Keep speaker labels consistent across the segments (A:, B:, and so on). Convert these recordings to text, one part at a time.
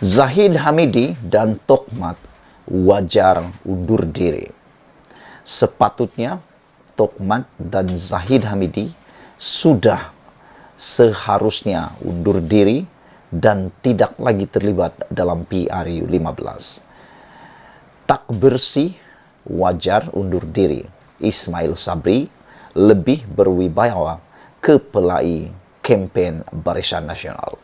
A: Zahid Hamidi dan Tokhmat wajar undur diri. Sepatutnya Tokhmat dan Zahid Hamidi sudah seharusnya undur diri dan tidak lagi terlibat dalam PRU 15. Tak bersih, wajar undur diri. Ismail Sabri lebih berwibawa kepelai kempen Barisan Nasional.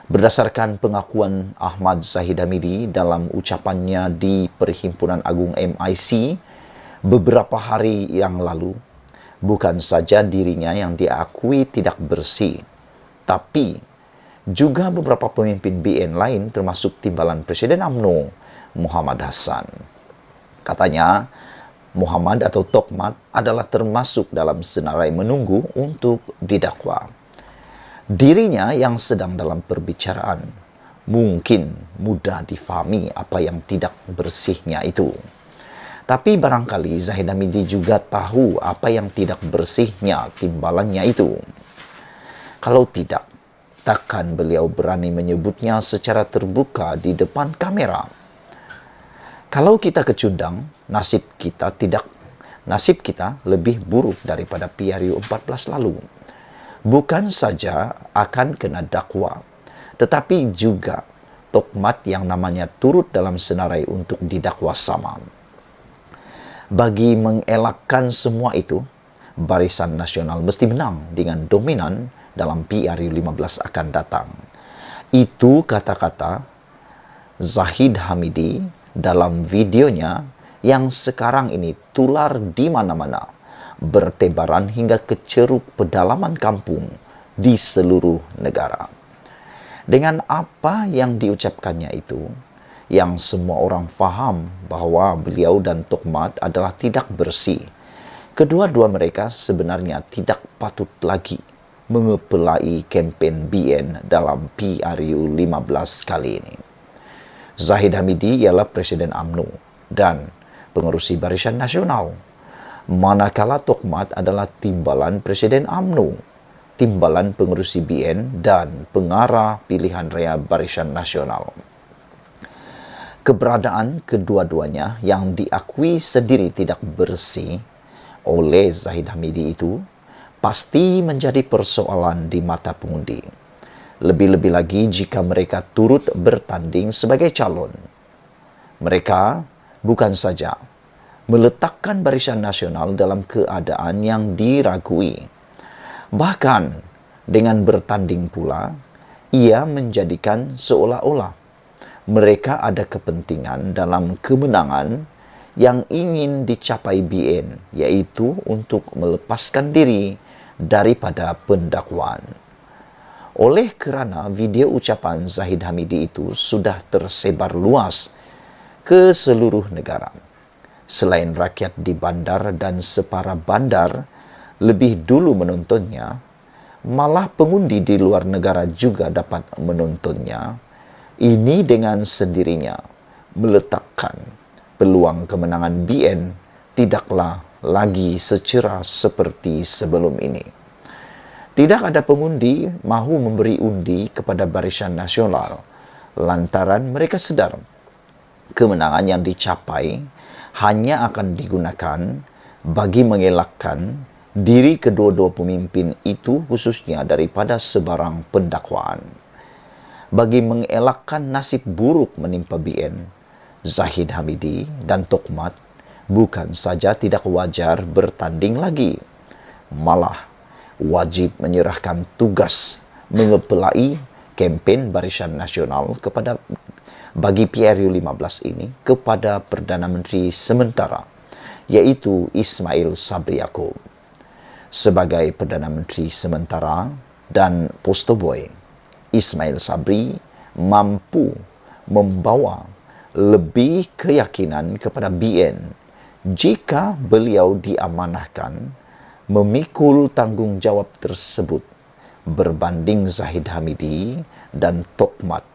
A: Berdasarkan pengakuan Ahmad Zahid Hamidi dalam ucapannya di Perhimpunan Agung MIC beberapa hari yang lalu, bukan saja dirinya yang diakui tidak bersih, tapi juga beberapa pemimpin BN lain termasuk timbalan Presiden UMNO Muhammad Hassan. Katanya, Muhammad atau Tokhmat adalah termasuk dalam senarai menunggu untuk didakwa. Dirinya yang sedang dalam perbicaraan mungkin mudah difahami apa yang tidak bersihnya itu. Tapi barangkali Zahid Hamidi juga tahu apa yang tidak bersihnya timbalannya itu. Kalau tidak, takkan beliau berani menyebutnya secara terbuka di depan kamera. Kalau kita kecundang, nasib kita lebih buruk daripada PRU 14 lalu. Bukan saja akan kena dakwa, tetapi juga Tokhmat yang namanya turut dalam senarai untuk didakwa sama. Bagi mengelakkan semua itu, Barisan Nasional mesti menang dengan dominan dalam PRU 15 akan datang. Itu kata-kata Zahid Hamidi dalam videonya yang sekarang ini tular di mana-mana, bertebaran hingga ke ceruk pedalaman kampung di seluruh negara. Dengan apa yang diucapkannya itu, yang semua orang faham bahwa beliau dan Tokhmat adalah tidak bersih. Kedua-dua mereka sebenarnya tidak patut lagi mengepelai kempen BN dalam PRU 15 kali ini. Zahid Hamidi ialah Presiden UMNO dan pengerusi Barisan Nasional, manakala Tokhmat adalah timbalan Presiden UMNO, timbalan pengerusi BN dan pengarah pilihan raya Barisan Nasional. Keberadaan kedua-duanya yang diakui sendiri tidak bersih oleh Zahid Hamidi itu pasti menjadi persoalan di mata pengundi. Lebih-lebih lagi jika mereka turut bertanding sebagai calon. Mereka bukan saja meletakkan Barisan Nasional dalam keadaan yang diragui. Bahkan dengan bertanding pula, ia menjadikan seolah-olah mereka ada kepentingan dalam kemenangan yang ingin dicapai BN, yaitu untuk melepaskan diri daripada pendakwaan. Oleh kerana video ucapan Zahid Hamidi itu sudah tersebar luas ke seluruh negara, selain rakyat di bandar dan separa bandar lebih dulu menontonnya, malah pengundi di luar negara juga dapat menontonnya. Ini dengan sendirinya meletakkan peluang kemenangan BN tidaklah lagi secerah seperti sebelum ini. Tidak ada pengundi mahu memberi undi kepada Barisan Nasional lantaran mereka sedar kemenangan yang dicapai hanya akan digunakan bagi mengelakkan diri kedua-dua pemimpin itu khususnya daripada sebarang pendakwaan. Bagi mengelakkan nasib buruk menimpa BN, Zahid Hamidi dan Tokhmat bukan saja tidak wajar bertanding lagi, malah wajib menyerahkan tugas mengepelai kempen Barisan Nasional bagi PRU 15 ini kepada Perdana Menteri sementara, yaitu Ismail Sabri Yaakob. Sebagai Perdana Menteri sementara dan poster boy, Ismail Sabri mampu membawa lebih keyakinan kepada BN jika beliau diamanahkan memikul tanggungjawab tersebut berbanding Zahid Hamidi dan Tokhmat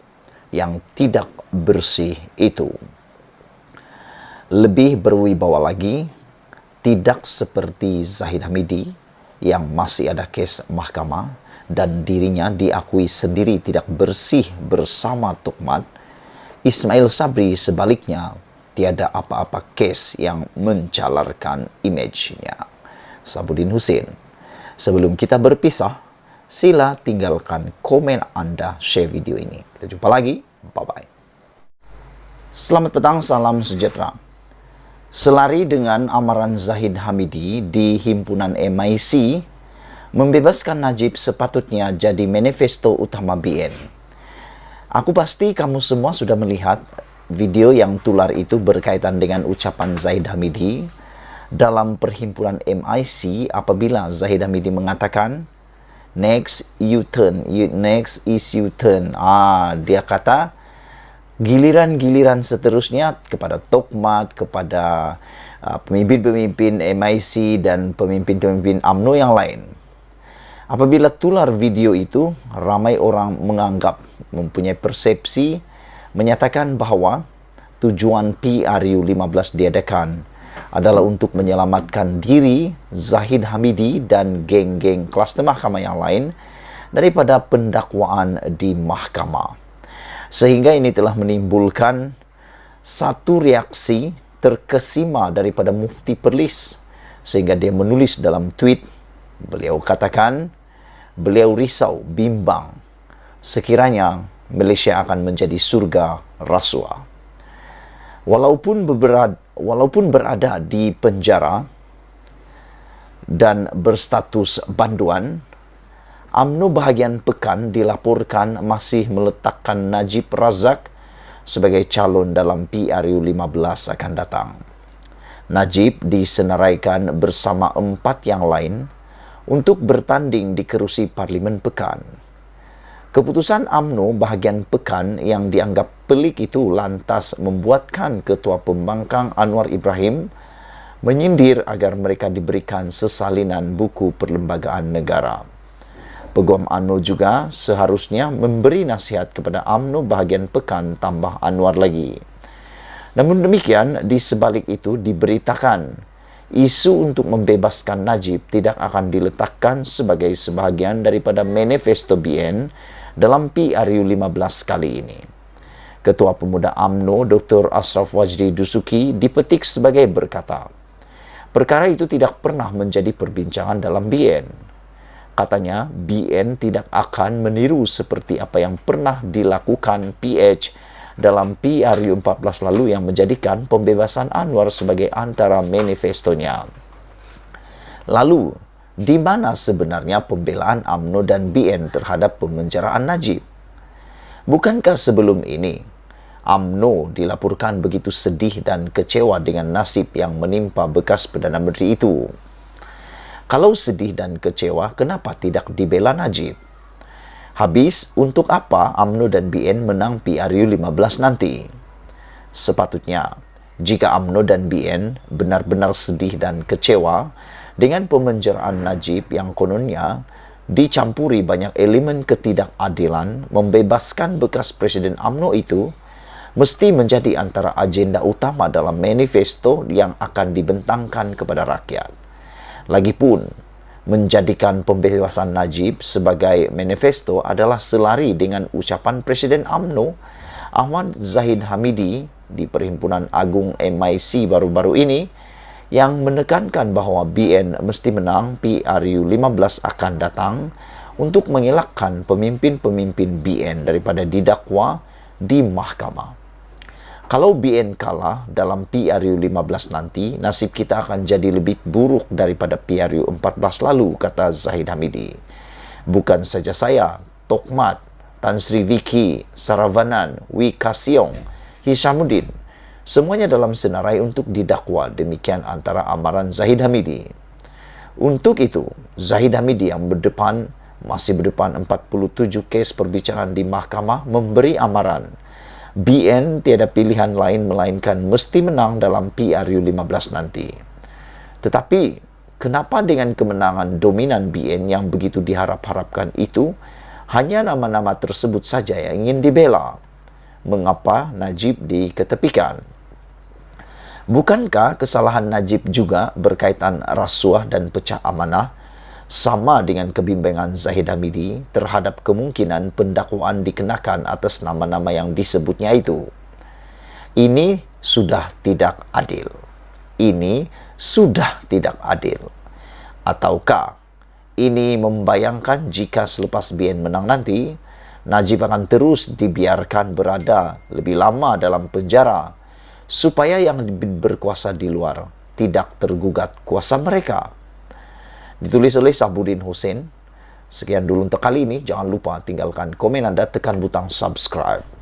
A: yang tidak bersih itu. Lebih berwibawa lagi, tidak seperti Zahid Hamidi yang masih ada kes mahkamah dan dirinya diakui sendiri tidak bersih bersama Tukmat, Ismail Sabri sebaliknya tiada apa-apa kes yang mencalarkan image-nya. Sabudin Husin. Sebelum kita berpisah, sila tinggalkan komen Anda, share video ini. Kita jumpa lagi. Bye-bye. Selamat petang, salam sejahtera. Selari dengan amaran Zahid Hamidi di himpunan MIC, membebaskan Najib sepatutnya jadi manifesto utama BN. Aku pasti kamu semua sudah melihat video yang tular itu berkaitan dengan ucapan Zahid Hamidi dalam perhimpunan MIC apabila Zahid Hamidi mengatakan next U-turn, next is U-turn. Dia kata giliran-giliran seterusnya kepada Tokmat, kepada pemimpin-pemimpin MIC dan pemimpin-pemimpin UMNO yang lain. Apabila tular video itu, ramai orang menganggap, mempunyai persepsi, menyatakan bahawa tujuan PRU 15 diadakan adalah untuk menyelamatkan diri Zahid Hamidi dan geng-geng kluster mahkamah yang lain daripada pendakwaan di mahkamah. Sehingga ini telah menimbulkan satu reaksi terkesima daripada Mufti Perlis, sehingga dia menulis dalam tweet, beliau katakan, beliau risau, bimbang, sekiranya Malaysia akan menjadi surga rasuah. Walaupun berada di penjara dan berstatus banduan, UMNO bahagian Pekan dilaporkan masih meletakkan Najib Razak sebagai calon dalam PRU 15 akan datang. Najib disenaraikan bersama 4 yang lain untuk bertanding di kerusi Parlimen Pekan. Keputusan UMNO bahagian Pekan yang dianggap pelik itu lantas membuatkan Ketua Pembangkang Anwar Ibrahim menyindir agar mereka diberikan sesalinan buku perlembagaan negara. Peguam UMNO juga seharusnya memberi nasihat kepada UMNO bahagian Pekan, tambah Anwar lagi. Namun demikian, di sebalik itu diberitakan isu untuk membebaskan Najib tidak akan diletakkan sebagai sebahagian daripada manifesto BN dalam PRU 15 kali ini. Ketua Pemuda UMNO Dr. Ashraf Wajdi Dusuki dipetik sebagai berkata, perkara itu tidak pernah menjadi perbincangan dalam BN. Katanya, BN tidak akan meniru seperti apa yang pernah dilakukan PH dalam PRU 14 lalu yang menjadikan pembebasan Anwar sebagai antara manifestonya. Lalu, di mana sebenarnya pembelaan UMNO dan BN terhadap pemenjaraan Najib? Bukankah sebelum ini UMNO dilaporkan begitu sedih dan kecewa dengan nasib yang menimpa bekas Perdana Menteri itu? Kalau sedih dan kecewa, kenapa tidak dibela Najib? Habis, untuk apa UMNO dan BN menang PRU 15 nanti? Sepatutnya, jika UMNO dan BN benar-benar sedih dan kecewa dengan pemenjaraan Najib yang kononnya dicampuri banyak elemen ketidakadilan, membebaskan bekas Presiden UMNO itu mesti menjadi antara agenda utama dalam manifesto yang akan dibentangkan kepada rakyat. Lagipun, menjadikan pembebasan Najib sebagai manifesto adalah selari dengan ucapan Presiden UMNO Ahmad Zahid Hamidi di Perhimpunan Agung MIC baru-baru ini yang menekankan bahawa BN mesti menang PRU 15 akan datang untuk mengelakkan pemimpin-pemimpin BN daripada didakwa di mahkamah. Kalau BN kalah dalam PRU 15 nanti, nasib kita akan jadi lebih buruk daripada PRU 14 lalu, kata Zahid Hamidi. Bukan saja saya, Tokmat, Tan Sri Vicky, Saravanan, Wee Ka Siong, Hishamuddin, semuanya dalam senarai untuk didakwa, demikian antara amaran Zahid Hamidi. Untuk itu, Zahid Hamidi yang masih berdepan 47 kes perbicaraan di mahkamah memberi amaran BN tiada pilihan lain melainkan mesti menang dalam PRU 15 nanti. Tetapi, kenapa dengan kemenangan dominan BN yang begitu diharap-harapkan itu, hanya nama-nama tersebut saja yang ingin dibela? Mengapa Najib diketepikan? Bukankah kesalahan Najib juga berkaitan rasuah dan pecah amanah sama dengan kebimbangan Zahid Hamidi terhadap kemungkinan pendakwaan dikenakan atas nama-nama yang disebutnya itu. Ini sudah tidak adil. Ini sudah tidak adil. Ataukah ini membayangkan jika selepas BN menang nanti, Najib akan terus dibiarkan berada lebih lama dalam penjara supaya yang berkuasa di luar tidak tergugat kuasa mereka? Ditulis oleh Sabudin Hussein. Sekian dulu untuk kali ini. Jangan lupa tinggalkan komen Anda, tekan butang subscribe.